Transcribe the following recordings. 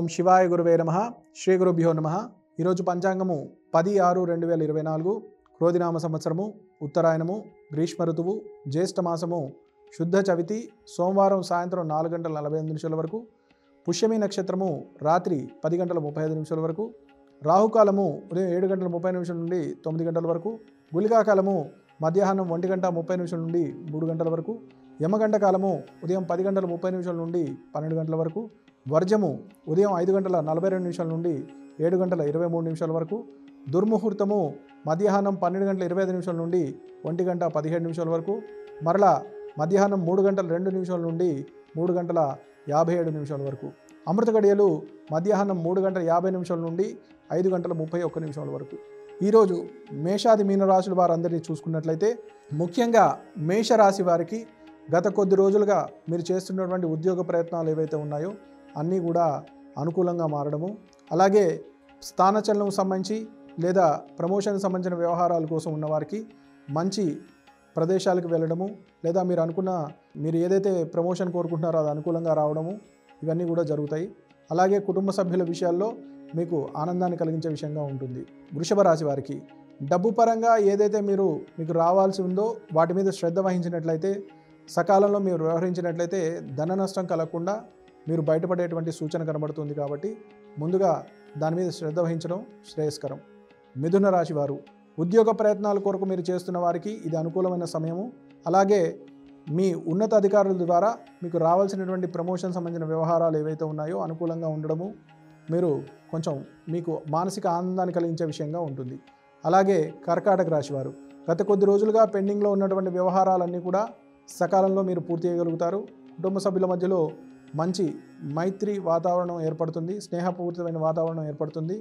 ఓం శివాయ గురువే నమః. శ్రీ గురుభ్యో నమః. ఈరోజు పంచాంగము 10/6/2024 క్రోధినామ సంవత్సరము, ఉత్తరాయణము, గ్రీష్మ ఋతువు, జ్యేష్ఠ మాసము, శుద్ధ చవితి, సోమవారం సాయంత్రం 4:45 వరకు, పుష్యమి నక్షత్రము రాత్రి 10:35 వరకు, రాహుకాలము ఉదయం 7:30 నుండి 9 గంటల వరకు, గుళికాకాలము మధ్యాహ్నం 1:30 నుండి 3 గంటల వరకు, యమగంట కాలము ఉదయం 10:30 నుండి 12 గంటల వరకు, వర్జము ఉదయం 5:42 నుండి 7:23 వరకు, దుర్ముహూర్తము మధ్యాహ్నం 12:25 నుండి 1:17 వరకు, మరలా మధ్యాహ్నం 3:02 నుండి 3:57 వరకు, అమృత గడియలు మధ్యాహ్నం 3:50 నుండి 5:31 వరకు. ఈరోజు మేషాది మీనరాశుల వారందరినీ చూసుకున్నట్లయితే, ముఖ్యంగా మేషరాశి వారికి గత కొద్ది రోజులుగా మీరు చేస్తున్నటువంటి ఉద్యోగ ప్రయత్నాలు ఏవైతే ఉన్నాయో అన్నీ కూడా అనుకూలంగా మారడము, అలాగే స్థానచలనం సంబంధించి లేదా ప్రమోషన్కి సంబంధించిన వ్యవహారాల కోసం ఉన్నవారికి మంచి ప్రదేశాలకు వెళ్ళడము, లేదా మీరు ఏదైతే ప్రమోషన్ కోరుకుంటున్నారో అది అనుకూలంగా రావడము, ఇవన్నీ కూడా జరుగుతాయి. అలాగే కుటుంబ సభ్యుల విషయాల్లో మీకు ఆనందాన్ని కలిగించే విషయంగా ఉంటుంది. వృషభ రాశి వారికి డబ్బు పరంగా ఏదైతే మీకు రావాల్సి ఉందో వాటి మీద శ్రద్ధ వహించినట్లయితే, సకాలంలో మీరు వ్యవహరించినట్లయితే ధన నష్టం కలగకుండా మీరు బయటపడేటువంటి సూచన కనబడుతుంది. కాబట్టి ముందుగా దాని మీద శ్రద్ధ వహించడం శ్రేయస్కరం. మిథున రాశి వారు ఉద్యోగ ప్రయత్నాల కొరకు మీరు చేస్తున్న వారికి ఇది అనుకూలమైన సమయము. అలాగే మీ ఉన్నత అధికారుల ద్వారా మీకు రావాల్సినటువంటి ప్రమోషన్ సంబంధించిన వ్యవహారాలు ఏవైతే ఉన్నాయో అనుకూలంగా ఉండడము మీకు మానసిక ఆనందాన్ని కలిగించే విషయంగా ఉంటుంది. అలాగే కర్కాటక రాశి వారు గత కొద్ది రోజులుగా పెండింగ్లో ఉన్నటువంటి వ్యవహారాలన్నీ కూడా సకాలంలో మీరు పూర్తి చేయగలుగుతారు. కుటుంబ సభ్యుల మధ్యలో మంచి మైత్రి వాతావరణం ఏర్పడుతుంది, స్నేహపూరితమైన వాతావరణం ఏర్పడుతుంది.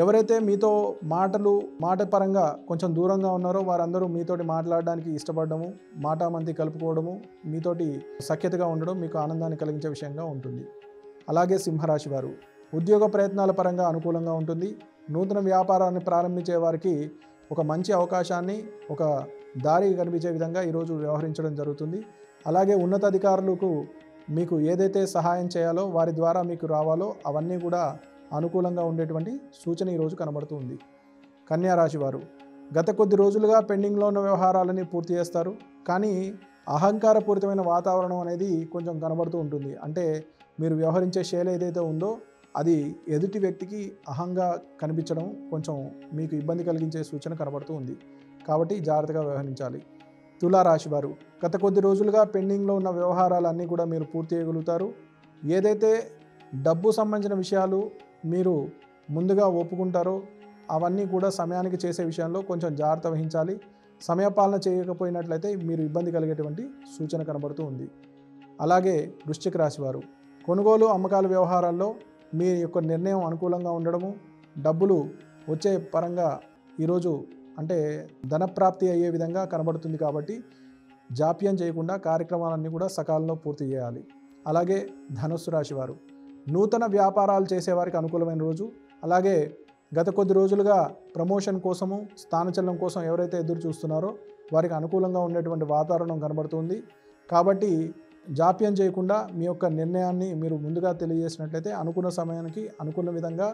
ఎవరైతే మీతో మాట పరంగా కొంచెం దూరంగా ఉన్నారో వారందరూ మీతోటి మాట్లాడడానికి ఇష్టపడడము, మాటామంతి కలుపుకోవడము, మీతోటి సఖ్యతగా ఉండడం మీకు ఆనందాన్ని కలిగించే విషయంగా ఉంటుంది. అలాగే సింహరాశి వారు ఉద్యోగ ప్రయత్నాల పరంగా అనుకూలంగా ఉంటుంది. నూతన వ్యాపారాన్ని ప్రారంభించే వారికి ఒక మంచి అవకాశాన్ని, ఒక దారి కనిపించే విధంగా ఈరోజు వ్యవహరించడం జరుగుతుంది. అలాగే ఉన్నతాధికారులకు మీకు ఏదైతే సహాయం చేయాలో వారి ద్వారా మీకు రావాలో అవన్నీ కూడా అనుకూలంగా ఉండేటువంటి సూచన ఈరోజు కనబడుతుంది. కన్యా రాశి వారు గత కొద్ది రోజులుగా పెండింగ్లో ఉన్న వ్యవహారాలని పూర్తి చేస్తారు. కానీ అహంకారపూరితమైన వాతావరణం అనేది కొంచెం కనబడుతూ ఉంటుంది. అంటే మీరు వ్యవహరించే శైలి ఏదైతే ఉందో అది ఎదుటి వ్యక్తికి అహంగా కనిపించడం కొంచెం మీకు ఇబ్బంది కలిగించే సూచన కనబడుతూ ఉంది. కాబట్టి జాగ్రత్తగా వ్యవహరించాలి. తులారాశి వారు గత కొద్ది రోజులుగా పెండింగ్లో ఉన్న వ్యవహారాలన్నీ కూడా మీరు పూర్తి చేయగలుగుతారు. ఏదైతే డబ్బు సంబంధించిన విషయాలు మీరు ముందుగా ఒప్పుకుంటారో అవన్నీ కూడా సమయానికి చేసే విషయంలో కొంచెం జాగ్రత్త వహించాలి. సమయపాలన చేయకపోయినట్లయితే మీరు ఇబ్బంది కలిగేటువంటి సూచన కనబడుతూ ఉంది. అలాగే వృశ్చిక రాశి వారు కొనుగోలు అమ్మకాల వ్యవహారాల్లో మీ యొక్క నిర్ణయం అనుకూలంగా ఉండడము, డబ్బులు వచ్చే పరంగా ఈరోజు అంటే ధనప్రాప్తి అయ్యే విధంగా కనబడుతుంది. కాబట్టి జాప్యం చేయకుండా కార్యక్రమాలన్నీ కూడా సకాలంలో పూర్తి చేయాలి. అలాగే ధనుస్సు రాశి వారు నూతన వ్యాపారాలు చేసేవారికి అనుకూలమైన రోజు. అలాగే గత కొద్ది రోజులుగా ప్రమోషన్ కోసము, స్థానచలనం కోసం ఎవరైతే ఎదురు చూస్తున్నారో వారికి అనుకూలంగా ఉండేటువంటి వాతావరణం కనబడుతుంది. కాబట్టి జాప్యం చేయకుండా మీ యొక్క నిర్ణయాన్ని మీరు ముందుగా తెలియజేసినట్లయితే అనుకున్న సమయానికి అనుకున్న విధంగా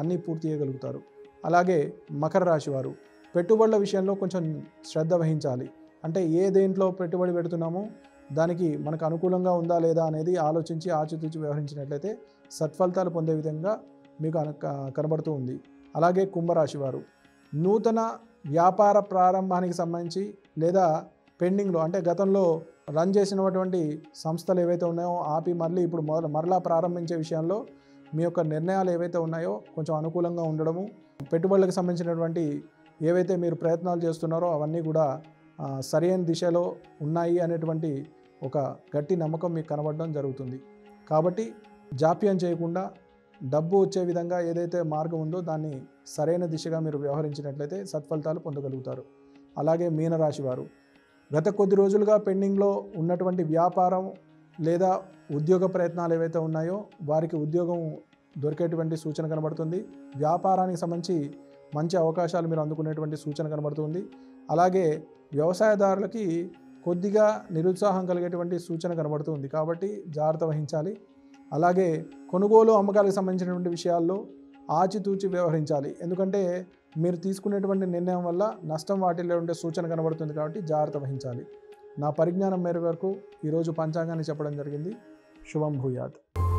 అన్నీ పూర్తి చేయగలుగుతారు. అలాగే మకర రాశి వారు పెట్టుబడుల విషయంలో కొంచెం శ్రద్ధ వహించాలి. అంటే దేంట్లో పెట్టుబడి పెడుతున్నామో దానికి మనకు అనుకూలంగా ఉందా లేదా అనేది ఆలోచించి ఆచితూచి వ్యవహరించినట్లయితే సత్ఫలితాలు పొందే విధంగా మీకు కనబడుతూ ఉంది. అలాగే కుంభరాశి వారు నూతన వ్యాపార ప్రారంభానికి సంబంధించి లేదా పెండింగ్లో అంటే గతంలో రన్ చేసినటువంటి సంస్థలు ఏవైతే ఉన్నాయో ఆపి మళ్ళీ ఇప్పుడు మరలా ప్రారంభించే విషయంలో మీ యొక్క నిర్ణయాలు ఏవైతే ఉన్నాయో కొంచెం అనుకూలంగా ఉండడము, పెట్టుబడులకు సంబంధించినటువంటి ఏవైతే మీరు ప్రయత్నాలు చేస్తున్నారో అవన్నీ కూడా సరైన దిశలో ఉన్నాయి అనేటువంటి ఒక గట్టి నమ్మకం మీకు కనబడడం జరుగుతుంది. కాబట్టి జాప్యం చేయకుండా డబ్బు వచ్చే విధంగా ఏదైతే మార్గం ఉందో దాన్ని సరైన దిశగా మీరు వ్యవహరించినట్లయితే సత్ఫలితాలు పొందగలుగుతారు. అలాగే మీనరాశి వారు గత కొద్ది రోజులుగా పెండింగ్లో ఉన్నటువంటి వ్యాపారం లేదా ఉద్యోగ ప్రయత్నాలు ఏవైతే ఉన్నాయో వారికి ఉద్యోగం దొరికేటువంటి సూచన కనబడుతుంది. వ్యాపారానికి సంబంధించి మంచి అవకాశాలు మీరు అందుకునేటువంటి సూచన కనబడుతుంది. అలాగే వ్యవసాయదారులకి కొద్దిగా నిరుత్సాహం కలిగేటువంటి సూచన కనబడుతుంది. కాబట్టి జాగ్రత్త వహించాలి. అలాగే కొనుగోలు అమ్మకాలకు సంబంధించినటువంటి విషయాల్లో ఆచితూచి వ్యవహరించాలి. ఎందుకంటే మీరు తీసుకునేటువంటి నిర్ణయం వల్ల నష్టం వాటిల్లో ఉండే సూచన కనబడుతుంది కాబట్టి జాగ్రత్త వహించాలి. నా పరిజ్ఞానం మేర వరకు ఈరోజు పంచాంగాన్ని చెప్పడం జరిగింది. శుభం భూయాత్.